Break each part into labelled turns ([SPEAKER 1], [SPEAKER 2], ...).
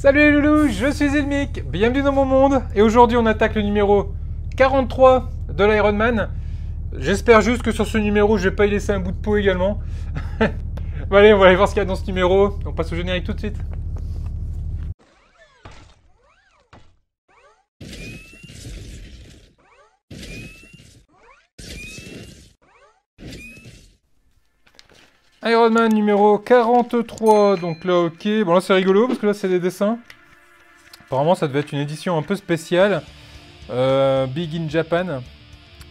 [SPEAKER 1] Salut les loulous, je suis Ilmic, bienvenue dans mon monde, et aujourd'hui on attaque le numéro 43 de l'Ironman. J'espère juste que sur ce numéro je vais pas y laisser un bout de peau également. Bon allez, on va aller voir ce qu'il y a dans ce numéro, on passe au générique tout de suite. Ironman numéro 43, donc là ok, bon là c'est rigolo parce que là c'est des dessins. Apparemment ça devait être une édition un peu spéciale, Big in Japan,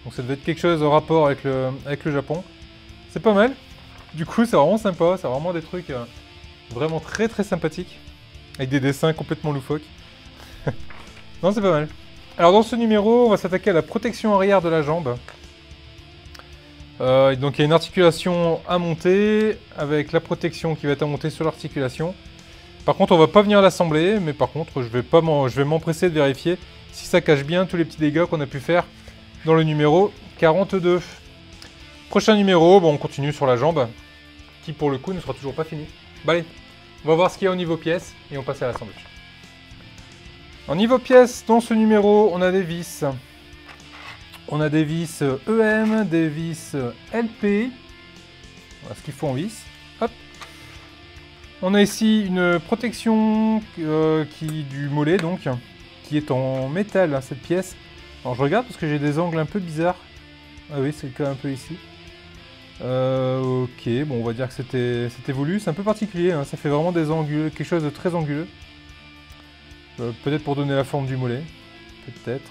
[SPEAKER 1] donc ça devait être quelque chose en rapport avec le Japon. C'est pas mal, du coup c'est vraiment sympa, c'est vraiment des trucs vraiment très très sympathiques, avec des dessins complètement loufoques. Non c'est pas mal. Alors dans ce numéro on va s'attaquer à la protection arrière de la jambe. Donc il y a une articulation à monter, avec la protection qui va être à monter sur l'articulation. Par contre on va pas venir l'assembler, mais par contre je vais m'empresser de vérifier si ça cache bien tous les petits dégâts qu'on a pu faire dans le numéro 42. Prochain numéro, bon, on continue sur la jambe, qui pour le coup ne sera toujours pas fini. Bah allez, on va voir ce qu'il y a au niveau pièces, et on passe à l'assemblage. En niveau pièces, dans ce numéro, on a des vis. On a des vis EM, des vis LP. Voilà ce qu'il faut en vis. Hop. On a ici une protection du mollet, donc, qui est en métal, hein, cette pièce. Alors je regarde parce que j'ai des angles un peu bizarres. Ah oui, c'est le cas un peu ici. Ok, bon, on va dire que c'était voulu. C'est un peu particulier, hein, ça fait vraiment des anguleux, quelque chose de très anguleux. Peut-être pour donner la forme du mollet. Peut-être.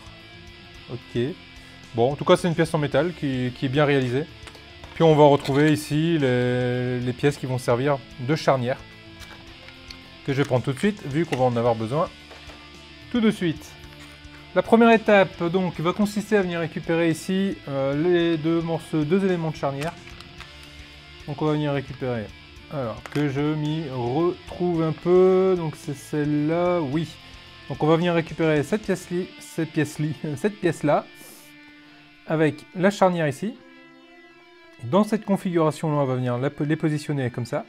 [SPEAKER 1] Ok. Bon, en tout cas, c'est une pièce en métal qui est bien réalisée. Puis on va retrouver ici les pièces qui vont servir de charnière. Que je vais prendre tout de suite, vu qu'on va en avoir besoin tout de suite. La première étape, donc, va consister à venir récupérer ici les deux éléments de charnière. Donc on va venir récupérer. Alors, que je m'y retrouve un peu. Donc c'est celle-là, oui. Donc on va venir récupérer cette pièce-là. Avec la charnière ici. Dans cette configuration-là, on va venir les positionner comme ça.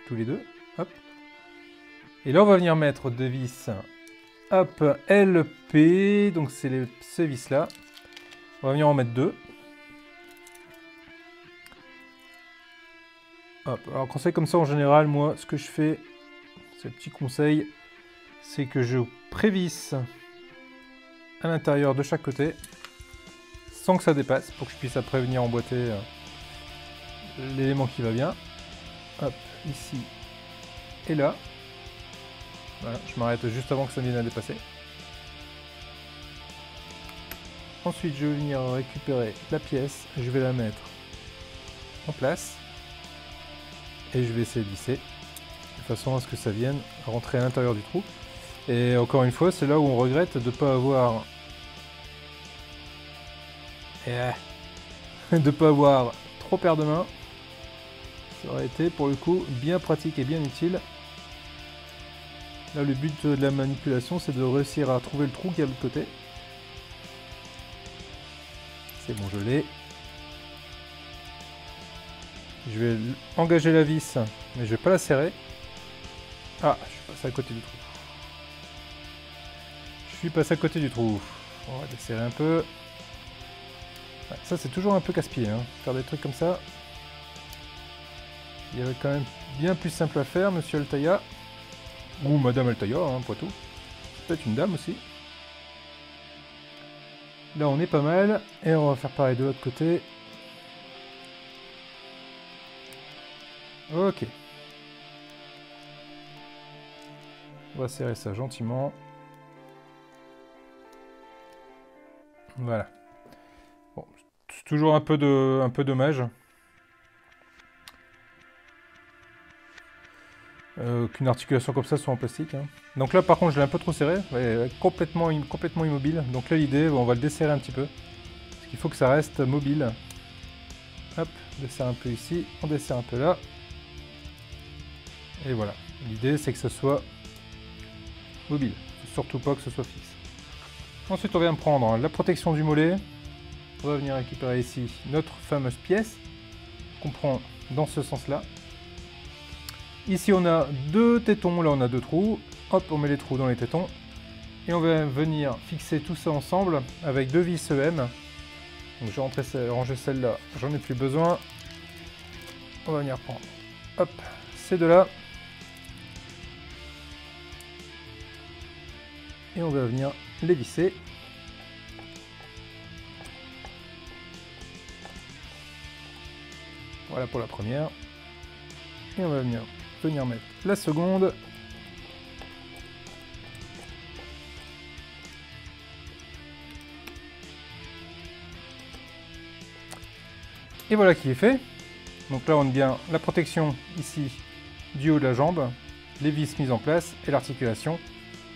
[SPEAKER 1] Tous les deux. Hop. Et là, on va venir mettre des vis hop, LP. Donc, c'est ces vis-là. On va venir en mettre deux. Hop. Alors, quand c'est comme ça, en général, moi, ce que je fais, c'est le petit conseil, c'est que je prévisse à l'intérieur de chaque côté. Sans que ça dépasse, pour que je puisse après venir emboîter l'élément qui va bien. Hop, ici et là. Voilà, je m'arrête juste avant que ça vienne à dépasser. Ensuite, je vais venir récupérer la pièce, je vais la mettre en place. Et je vais essayer de visser, de façon à ce que ça vienne rentrer à l'intérieur du trou. Et encore une fois, c'est là où on regrette de ne pas avoir... de pas avoir trop paire de main. Ça aurait été pour le coup bien pratique et bien utile. Là le but de la manipulation c'est de réussir à trouver le trou qui est de l'autre côté. C'est bon, je l'ai. Je vais engager la vis mais je vais pas la serrer. Ah, je suis passé à côté du trou. Je suis passé à côté du trou. On va desserrer un peu. Ouais, ça c'est toujours un peu casse-pied, hein. Faire des trucs comme ça. Il y avait quand même bien plus simple à faire, monsieur Altaïa. Ou madame Altaïa, hein, Poitou. Peut-être une dame aussi. Là on est pas mal. Et on va faire pareil de l'autre côté. Ok. On va serrer ça gentiment. Voilà. Bon, c'est toujours un peu dommage. Qu'une articulation comme ça soit en plastique. Hein. Donc là par contre je l'ai un peu trop serré, complètement immobile. Donc là l'idée, on va le desserrer un petit peu. Parce qu'il faut que ça reste mobile. Hop, on desserre un peu ici, on desserre un peu là. Et voilà. L'idée c'est que ce soit mobile. Surtout pas que ce soit fixe. Ensuite on vient prendre la protection du mollet. On va venir récupérer ici notre fameuse pièce qu'on prend dans ce sens là. Ici on a 2 tétons, là on a 2 trous. Hop, on met les trous dans les tétons. Et on va venir fixer tout ça ensemble avec 2 vis EM. Donc je vais ranger celle-là, j'en ai plus besoin. On va venir prendre, hop, ces deux-là. Et on va venir les visser. Voilà pour la première. Et on va venir mettre la seconde. Et voilà qui est fait. Donc là on a bien la protection ici du haut de la jambe, les vis mises en place et l'articulation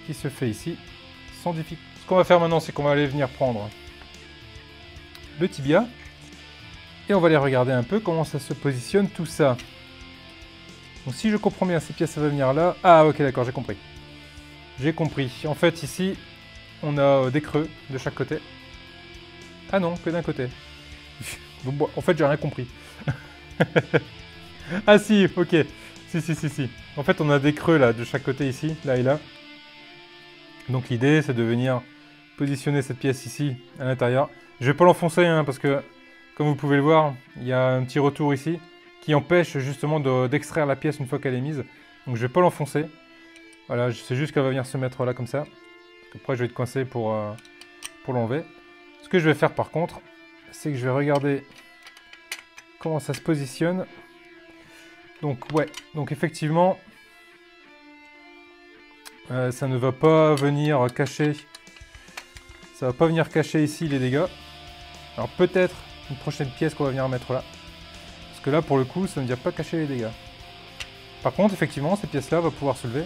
[SPEAKER 1] qui se fait ici sans difficulté. Ce qu'on va faire maintenant, c'est qu'on va aller venir prendre le tibia et on va aller regarder un peu comment ça se positionne tout ça. Donc si je comprends bien, ces pièces ça va venir là. Ah ok, d'accord, j'ai compris. J'ai compris. En fait ici on a des creux de chaque côté. Ah non, que d'un côté. Bon, en fait j'ai rien compris. Ah si, ok. Si. En fait on a des creux là de chaque côté ici, là et là. Donc l'idée c'est de venir positionner cette pièce ici à l'intérieur. Je vais pas l'enfoncer hein, parce que comme vous pouvez le voir, il y a un petit retour ici qui empêche justement d'extraire la pièce une fois qu'elle est mise. Donc je vais pas l'enfoncer. Voilà, c'est juste qu'elle va venir se mettre là comme ça. Après je vais être coincé pour l'enlever. Ce que je vais faire par contre, c'est que je vais regarder comment ça se positionne. Donc ouais, donc effectivement, ça ne va pas venir cacher. Ça va pas venir cacher ici les dégâts. Alors peut-être une prochaine pièce qu'on va venir mettre là. Parce que là pour le coup, ça ne vient pas cacher les dégâts. Par contre, effectivement, cette pièce-là va pouvoir se lever.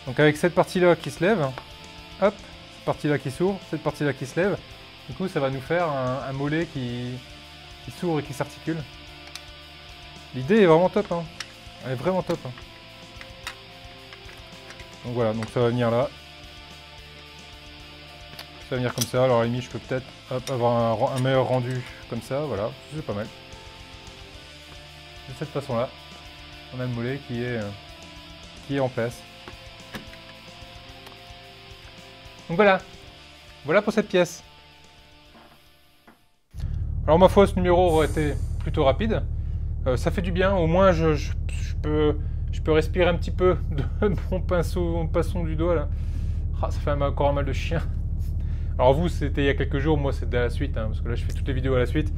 [SPEAKER 1] Donc avec cette partie-là qui se lève, hop, cette partie-là qui s'ouvre, cette partie-là qui se lève, du coup ça va nous faire un mollet qui s'ouvre et qui s'articule. L'idée est vraiment top, hein. Elle est vraiment top. Hein. Donc voilà, donc ça va venir là. Ça va venir comme ça, alors à la limite je peux peut-être avoir un meilleur rendu comme ça, voilà, c'est pas mal. De cette façon-là, on a le mollet qui est en place. Donc voilà pour cette pièce. Alors ma foi, ce numéro aurait été plutôt rapide. Ça fait du bien, au moins je peux respirer un petit peu de mon pinceau du doigt là. Ah, ça fait encore un mal de chien. Alors vous, c'était il y a quelques jours, moi c'était à la suite, hein, parce que là je fais toutes les vidéos à la suite.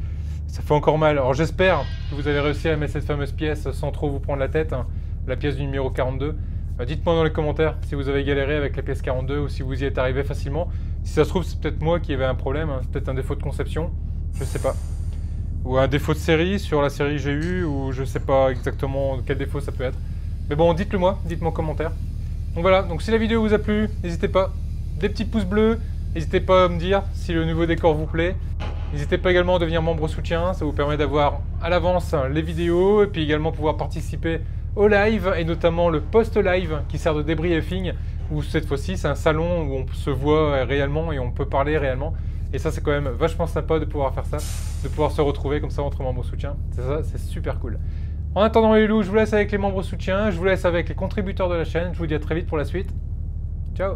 [SPEAKER 1] Ça fait encore mal. Alors j'espère que vous avez réussi à mettre cette fameuse pièce sans trop vous prendre la tête, hein, la pièce du numéro 42. Dites-moi dans les commentaires si vous avez galéré avec la pièce 42 ou si vous y êtes arrivé facilement. Si ça se trouve, c'est peut-être moi qui avais un problème, hein, c'est peut-être un défaut de conception, je sais pas. Ou un défaut de série sur la série que j'ai eue, ou je sais pas exactement quel défaut ça peut être. Mais bon, dites-le moi, dites-moi en commentaire. Donc voilà, donc si la vidéo vous a plu, n'hésitez pas. Des petits pouces bleus, n'hésitez pas à me dire si le nouveau décor vous plaît. N'hésitez pas également à devenir membre soutien, ça vous permet d'avoir à l'avance les vidéos et puis également pouvoir participer au live et notamment le post-live qui sert de débriefing où cette fois-ci c'est un salon où on se voit réellement et on peut parler réellement. Et ça c'est quand même vachement sympa de pouvoir faire ça, de pouvoir se retrouver comme ça entre membres soutien. C'est super cool. En attendant les loups, je vous laisse avec les membres soutien, je vous laisse avec les contributeurs de la chaîne. Je vous dis à très vite pour la suite. Ciao!